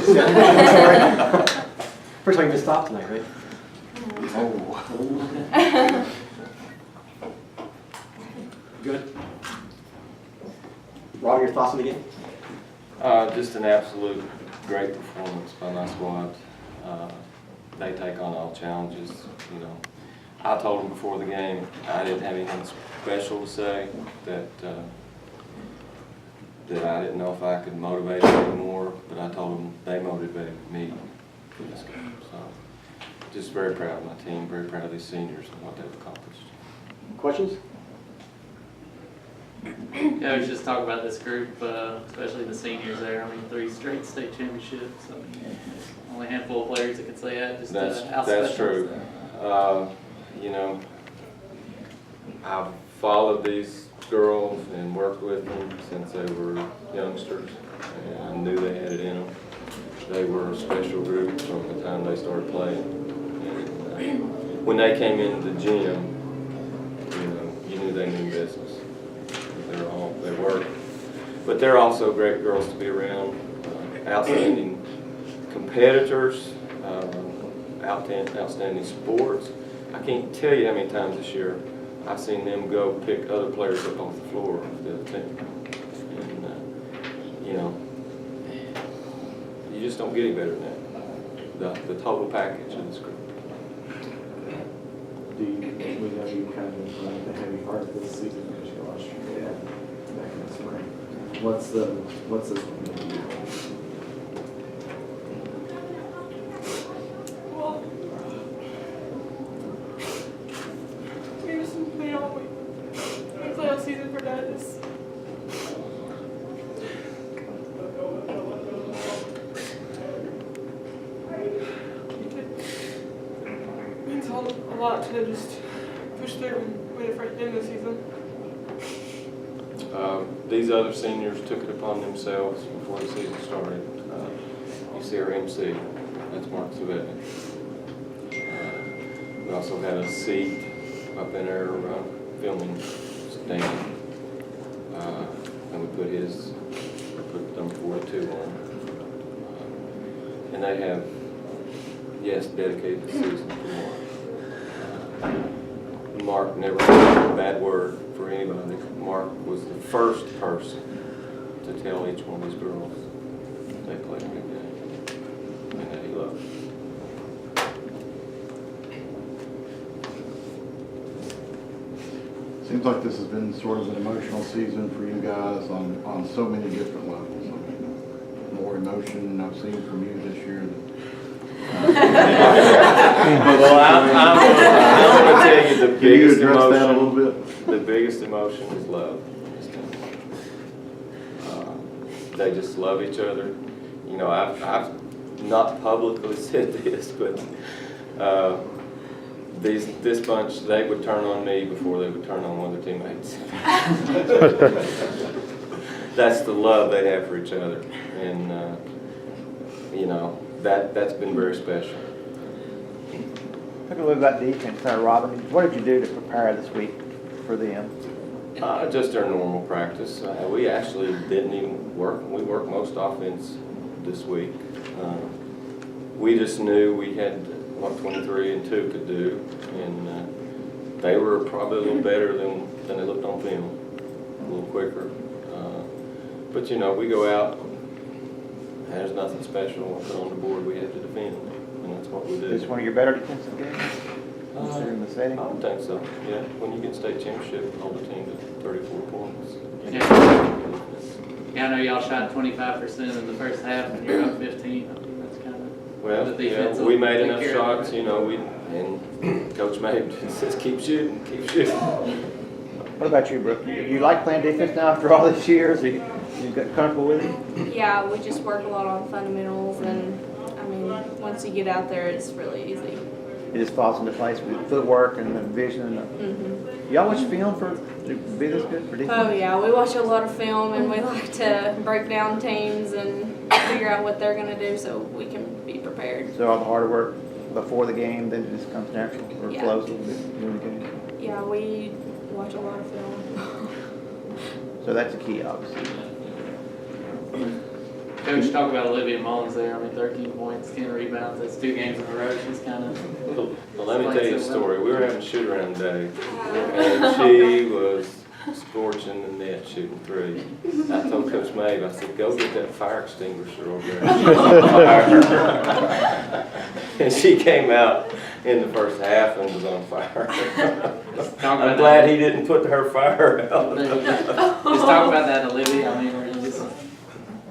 Sorry. First time you just stopped tonight, right? Oh. Good. Rob, your thoughts on the game? Just an absolute great performance by my squad. They take on all challenges. You know, I told them before the game I didn't have anything special to say. That I didn't know if I could motivate them anymore, but I told them they motivated me for this game. So, just very proud of my team, very proud of these seniors and what they've accomplished. Questions? Yeah, I was just talking about this group, especially the seniors there. I mean, 3 straight state championships. I mean, only a handful of players that can say that. Just that's true. You know, I've followed these girls and worked with them since they were youngsters, and I knew they had it in them. They were a special group from the time they started playing. And when they came into the gym, you knew they knew business. They were, but they're also great girls to be around. Outstanding competitors, outstanding sports. I can't tell you how many times this year I've seen them go pick other players up off the floor of the other team. And, you just don't get any better than that. The total package of this group. We know you kind of the heavy part of this season because you lost your dad back in the spring. What's this one going to do? Well, we play all season for Dad is it means a lot to just push through and win it for the end of the season. These other seniors took it upon themselves before the season started. You see our MC, that's Mark Savetta. We also had a seat up in our filming stand, and we put number 42 on. And they have, yes, dedicated the season for Mark. Mark never said a bad word for anybody. Mark was the first person to tell each one of these girls they played a good game and that he loved them. Seems like this has been sort of an emotional season for you guys on so many different levels. I mean, more emotion I've seen from you this year than Well, I'm going to tell you the Can you biggest address emotion. that a little bit? The biggest emotion is love. They just love each other. You know, I've not publicly said this, but this bunch, they would turn on me before they would turn on one of their teammates. That's the love they have for each other, and that's been very special. Talk a little about defense, Robin. What did you do to prepare this week for them? Just our normal practice. We actually didn't even work. We worked most offense this week. We just knew we had what 23 and 2 could do, and they were probably a little better than they looked on film, a little quicker. But we go out. There's nothing special put on the board. We have to defend, and that's what we do. Is this one of your better defensive games? Considering the setting? I don't think so. Yeah, when you get state championship, hold the team to 34 points. Yeah, I know y'all shot 25% in the first half, and you're up 15. That's kind of Well, the we made enough shots, and Coach May says keep shooting, keep shooting. What about you, Brooke? You like playing defense now after all these years? You got comfortable with it? Yeah, we just work a lot on fundamentals, and I mean, once you get out there, it's really easy. It just falls into place with footwork and the vision. And y'all watch film to be this good for defense? Oh yeah, we watch a lot of film, and we like to break down teams and figure out what they're going to do so we can be prepared. So all the hard work before the game, then it just comes natural or flows a little bit during the game? Yeah, we watch a lot of film. So that's a key, obviously. Coach, talk about Olivia Mullins there. I mean, 13 points, 10 rebounds. That's 2 games in a row. She's kind of. Well, let me tell you a story. We were having a shoot around day, and she was scorching the net shooting 3. I told Coach Maeve, I said, go get that fire extinguisher over there. And she came out in the first half and was on fire. I'm glad he didn't put her fire out. Just talk about that, Olivia. I mean, were you just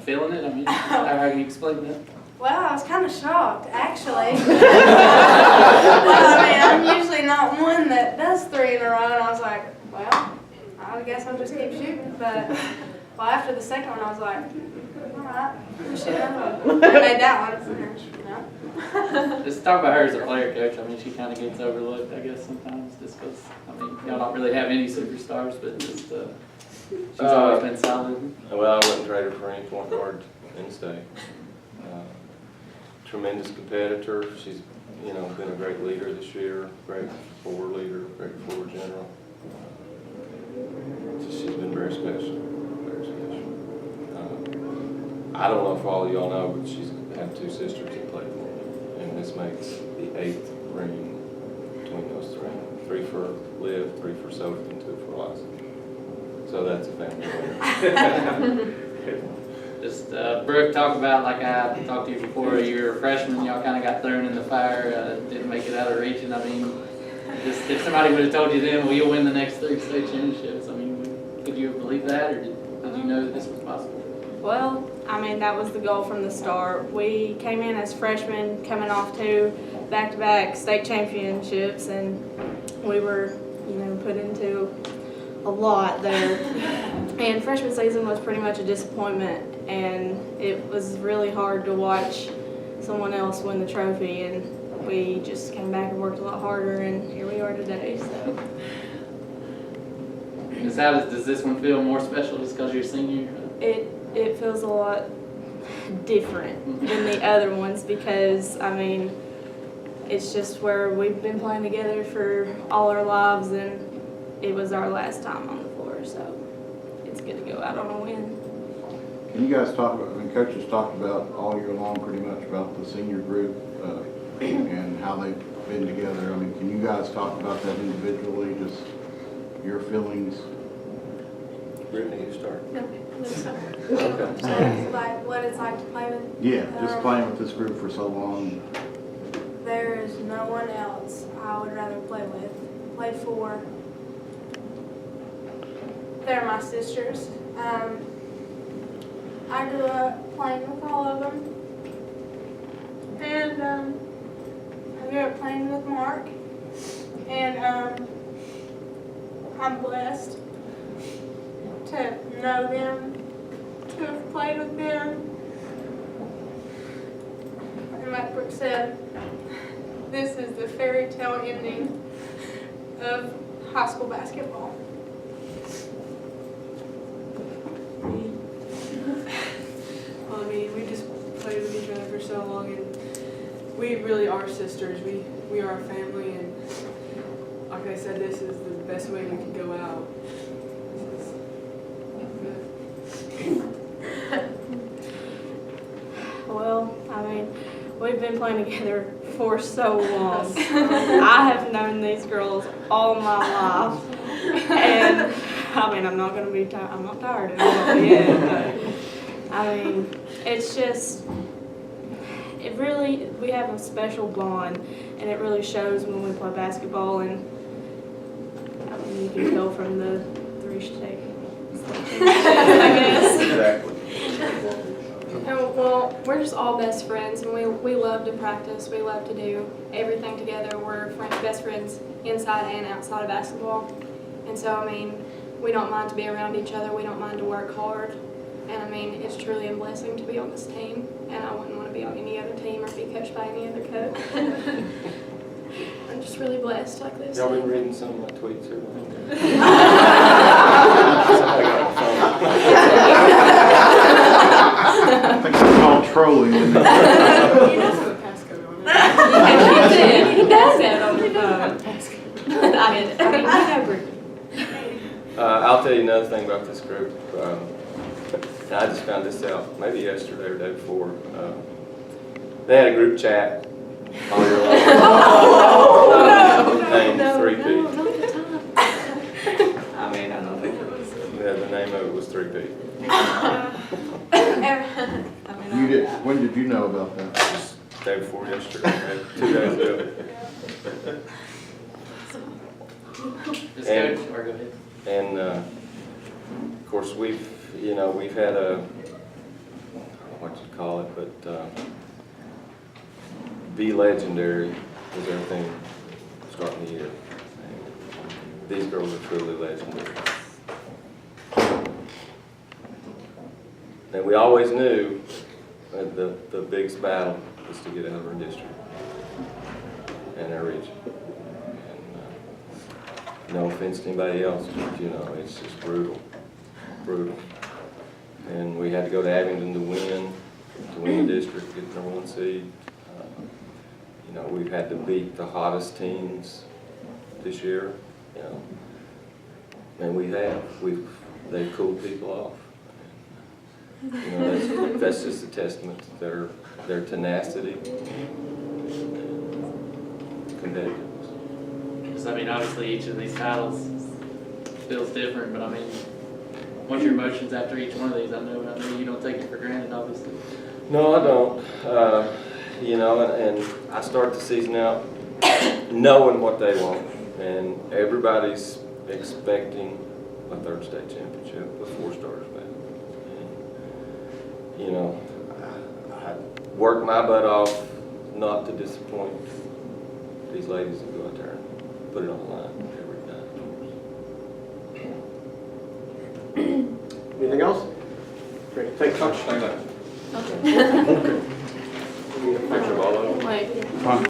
feeling it? I mean, how can you explain that? Well, I was kind of shocked, actually. I mean, I'm usually not one that does 3 in a row, and I was like, well, I guess I'll just keep shooting. But well, after the second one, I was like, all right, I'm shooting. I made that one. No. Just talk about her as a player, Coach. I mean, she kind of gets overlooked, I guess, sometimes, just because, I mean, y'all don't really have any superstars, but just, she's always been solid. Well, I wouldn't trade her for any point guard in state. Tremendous competitor. She's, been a great leader this year, great forward leader, great forward general. She's been very special, very special. I don't know if all of y'all know, but she's have 2 sisters that play for me, and this makes the 8th ring between those 3. 3 for Liv, 3 for Sophie, and 2 for Liza. So that's a family winner. Just, Brooke, talk about, like I talked to you before, you're a freshman, y'all kind of got thrown in the fire, didn't make it out of region. I mean, just if somebody would have told you then, well, you'll win the next 3 state championships, I mean, could you have believed that, or did you know that this was possible? Well, I mean, that was the goal from the start. We came in as freshmen, coming off 2 back-to-back state championships, and we were, put into a lot there. And freshman season was pretty much a disappointment, and it was really hard to watch someone else win the trophy, and we just came back and worked a lot harder, and here we are today. So. Does this one feel more special just because you're a senior? It feels a lot different than the other ones because, I mean, it's just where we've been playing together for all our lives, and it was our last time on the floor, so it's good to go out on a win. Can you guys talk about, coaches talked about all year long pretty much about the senior group and how they've been together. I mean, can you guys talk about that individually, just your feelings? Brittany, you start. Okay. Like what it's like to play with. Yeah, just playing with this group for so long. There is no one else I would rather play for. They're my sisters. I grew up playing with all of them. And I grew up playing with Mark. And I'm blessed to know them, to have played with them. And like Brooke said, this is the fairy tale ending of high school basketball. Well, I mean, we just played with each other for so long, and we really are sisters. We are a family, and like I said, this is the best way we could go out. Well, I mean, we've been playing together for so long. I have known these girls all my life, and I mean, I'm not going to be tired. I'm not tired at all yet, but I mean, it's just, we have a special bond, and it really shows when we play basketball, and I mean, you can tell from the 3 state championships, I guess. Exactly. Well, we're just all best friends, and we love to practice. We love to do everything together. We're best friends inside and outside of basketball. And so, I mean, we don't mind to be around each other. We don't mind to work hard. And, I mean, it's truly a blessing to be on this team. And I wouldn't want to be on any other team or be coached by any other coach. I'm just really blessed, like this. Y'all been reading some of my tweets or I think it's called trolling. You know the passcode on it. He does have it on the phone. I mean, we know Brittany. I'll tell you another thing about this group. And I just found this out maybe yesterday or the day before. They had a group chat all year long. Named 3P. I mean, I don't think it was. Yeah, the name of it was 3P. You did, when did you know about that? Just day before yesterday, 2 days ago. Just And- coach, or go ahead. And, of course, we've had a, I don't know what you call it, but, be legendary was our thing starting the year. And these girls are truly legendary. And we always knew that the biggest battle was to get out of our district and our region. And no offense to anybody else, but it's just brutal, brutal. And we had to go to Abingdon to win the district, get the #1 seed. We've had to beat the hottest teams this year, and they've cooled people off. That's just a testament to their tenacity and competitiveness. Because, I mean, obviously each of these titles feels different, but I mean, what's your emotions after each one of these? I know you don't take it for granted, obviously. No, I don't. And I start the season out knowing what they want, and everybody's expecting a third state championship, a 4-stars battle. And, I work my butt off not to disappoint these ladies that go out there and put it on the line every time. Anything else? Great, thanks, Coach. Picture of all of them. Wait.